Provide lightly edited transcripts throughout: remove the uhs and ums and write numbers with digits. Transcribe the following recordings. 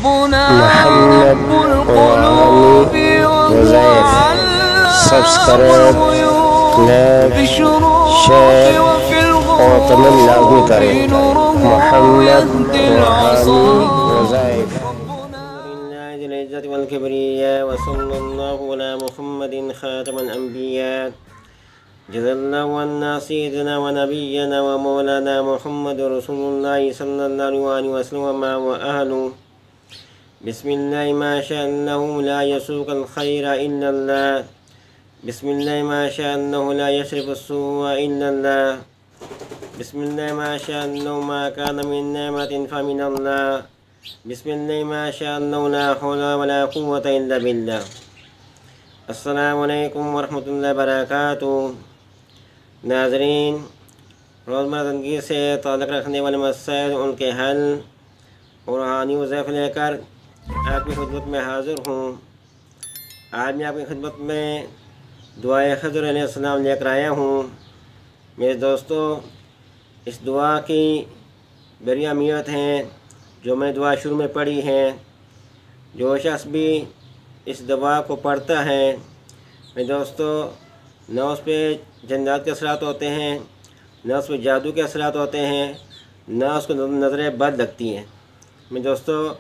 Mohammad क़ुरानी वज़ैफ़। Subscribe, like, share और comment लाजमी करें। मोहम्मद क़ुरानी वज़ैफ़। जज़ल्लाहु अन्ना सय्यदना व नबिय्यना व मौलाना मुहम्मद रसूलुल्लाह सल्लल्लाहु अलैहि वसल्लम व अहलु। बिस्मिल्लाहि मा शाअल्लाहु ला यसुक़ल खैरा इल्लल्लाह। बिस्मिल्लाहि मा शाअल्लाहु ला यस्रिफ़ु स्सूअ इल्लल्लाह। बिस्मिल्लाहि मा शाअल्लाहु मा कान मिन निअमतिन फमिनल्लाह। बिस्मिल्लाहि मा शाअल्लाहु ला हौला व ला कुव्वता इल्ला बिल्लाह। अस्सलामु अलैकुम व रहमतुल्लाहि व बरकातुहू। नाज़रीन, रोज़मर्रा ज़िंदगी से ताल्लुक़ रखने वाले मसाइल, उनके हल और रूहानी वज़ाइफ़ लेकर आपकी खिदमत में हाज़िर हूँ। आज मैं आपकी खिदमत में दुआए ख़िज़्र अलैहिस्सलाम लेकर आया हूँ। मेरे दोस्तों, इस दुआ की बड़ी अहमियत है जो मैंने दुआ शुरू में पढ़ी है। जो शख्स भी इस दुआ को पढ़ता है, मेरे दोस्तों, न उस पर जन्नत के असरात होते हैं, न उस पर जादू के असरात होते हैं, न उसको नज़रें बद लगती हैं। मेरे दोस्तों,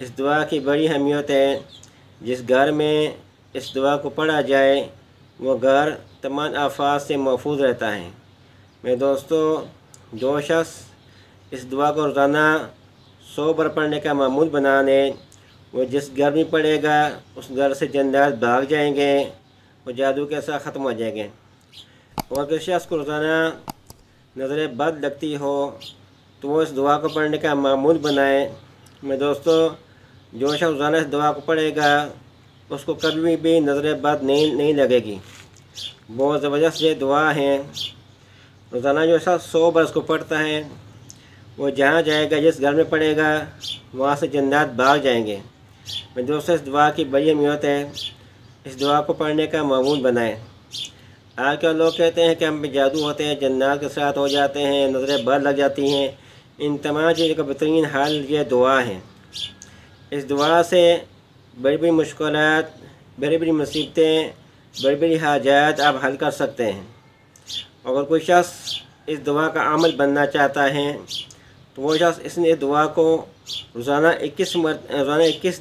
इस दुआ की बड़ी अहमियत है। जिस घर में इस दुआ को पढ़ा जाए वो घर तमाम आफात से महफूज रहता है। मेरे दोस्तों, जो शख्स इस दुआ को रोज़ाना 100 बार पढ़ने का मामूल बना ले, वो जिस घर में पढ़ेगा उस घर से जन्नत भाग जाएंगे और जादू के असर ख़त्म हो जाएंगे। और किसी शख्स को रोज़ाना नज़रें बद लगती हो तो वो इस दुआ को पढ़ने का मामूल बनाए। मेरे दोस्तों, जो शख्स रोज़ाना इस दुआ को पढ़ेगा उसको कभी भी नज़रें बद नहीं लगेगी। बहुत ज़बरदस्त ये दुआ है। रोज़ाना जो शख्स 100 बार इसको पढ़ता है वो जहाँ जाएगा, जिस घर में पढ़ेगा, वहाँ से जन्नत भाग जाएंगे। मेरे दोस्तों, इस दुआ की बड़ी अहमियत है। इस दुआ को पढ़ने का मामूल बनाएं। आजकल लोग कहते हैं कि हम पे जादू होते हैं, जन्नत के साथ हो जाते हैं, नज़रें बद लग जाती हैं। इन तमाम चीज़ों का बेहतरीन हल ये दुआ है। इस दुआ से बड़ी बड़ी मुश्किलात, बड़ी बड़ी मुसीबतें, बड़ी बड़ी हाजात आप हल कर सकते हैं। अगर कोई शख्स इस दुआ का अमल बनना चाहता है तो वो शख्स इसने दुआ को रोज़ाना 21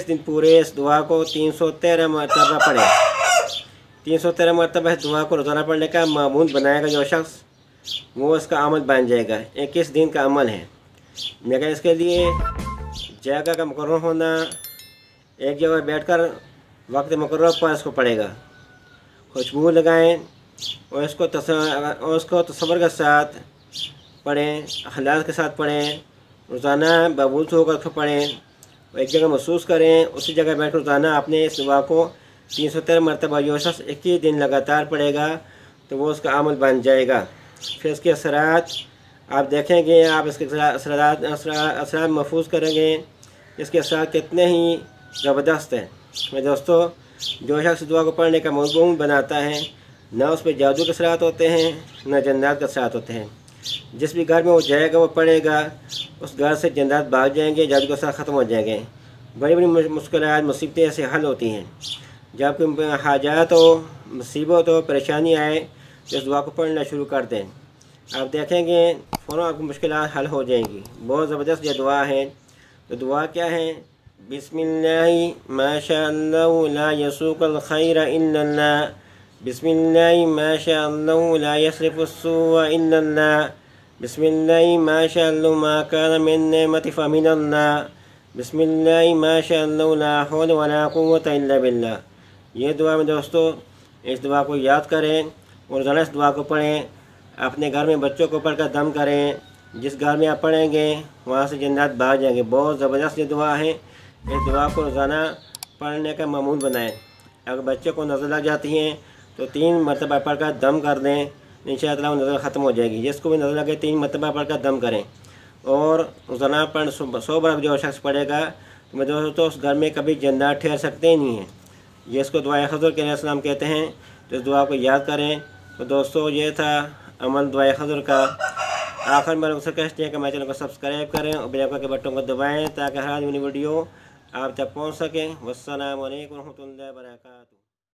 दिन पूरे इस दुआ को 313 मरतबा पढ़े। 313 मरतबा इस दुआ को रोज़ाना पढ़ने का मामूल बनाएगा जो शख्स, वो इसका अमल बन जाएगा। 21 दिन का अमल है, मगर इसके लिए जगह का मुकर्रर होना, एक जगह बैठकर वक्त मुकर्रर पर इसको पढ़ेगा। खुशबू लगाएं और उसको तसव्वुर के साथ पढ़ें, अखलास के साथ पढ़ें। रोज़ाना बाबूल होकर पढ़ें और एक जगह महसूस करें। उसी जगह बैठ रोज़ाना अपने इस दुआ को 313 मरतबा जो शख्स 21 दिन लगातार पढ़ेगा तो वो उसका अमल बन जाएगा। फिर इसके असरात आप देखेंगे, आप इसके असरात महफूज करेंगे। इसके असरात कितने ही ज़बरदस्त हैं। मेरे दोस्तों, जो शख्स दुआ को पढ़ने का मौजूद बनाता है, न उस पर जादू के असरात होते हैं, न जन्नत के असरात होते हैं। जिस भी घर में वो जाएगा, वो पढ़ेगा, उस घर से जन्नत भाग जाएंगे, जादू के असरात ख़त्म हो जाएंगे। बड़ी बड़ी मुश्किलात, मुसीबतें ऐसे हल होती हैं। जब कोई हाजात हो, मुसीबत हो, परेशानी आए तो इस दुआ को पढ़ना शुरू कर दें। आप देखेंगे फ़ौरन आपकी मुश्किलात हल हो जाएंगी। बहुत ज़बरदस्त ये दुआ है। तो दुआ क्या है? बिस्मिल्लाहि माशाअल्लाहु ला यसुक़ल खैरा इल्लल्लाह। बिस्मिल्लाहि माशाअल्लाहु ला यस्रिफ़ु स्सूअ इल्लल्लाह। बिस्मिल्लाहि माशाअल्लाहु मा कान मिन निअमतिन फमिनल्लाह। बिस्मिल्लाहि माशाअल्लाहु ला हौला व ला कुव्वता इल्ला बिल्लाह। ये दुआ में दोस्तों, इस दुआ को याद करें और रोज़ाना इस दुआ को पढ़ें। अपने घर में बच्चों को पढ़कर दम करें। जिस घर में आप पढ़ेंगे वहाँ से जन्नत भाग जाएंगे। बहुत ज़बरदस्त ये दुआ है। इस दुआ को रोज़ाना पढ़ने का मामूल बनाएं। अगर बच्चे को नज़र लग जाती हैं तो 3 मरतबा पढ़कर दम कर दें, इंशाअल्लाह नज़र ख़त्म हो जाएगी। जिसको भी नज़र लगे 3 मरतबा पढ़कर दम करें। और रोज़ाना 100 बार जो शख्स पढ़ेगा तो मेरे दोस्तों, उस घर में कभी जन्नत ठहर सकते ही नहीं है। ये इसको दुआ ख़िज़्र के अलैहिस्सलाम कहते हैं। तो इस दुआ को याद करें। तो दोस्तों, ये था अमल दुआ ख़िज़्र का। आखिर में लोग रिक्वेस्ट है कि हमारे चैनल को सब्सक्राइब करें और बेल आइकन के बटन को दबाएं ताकि हर आदमी वीडियो आप तक पहुंच सके। वस्सलामु अलैकुम रहमतुल्लाहि व बरकातुहू।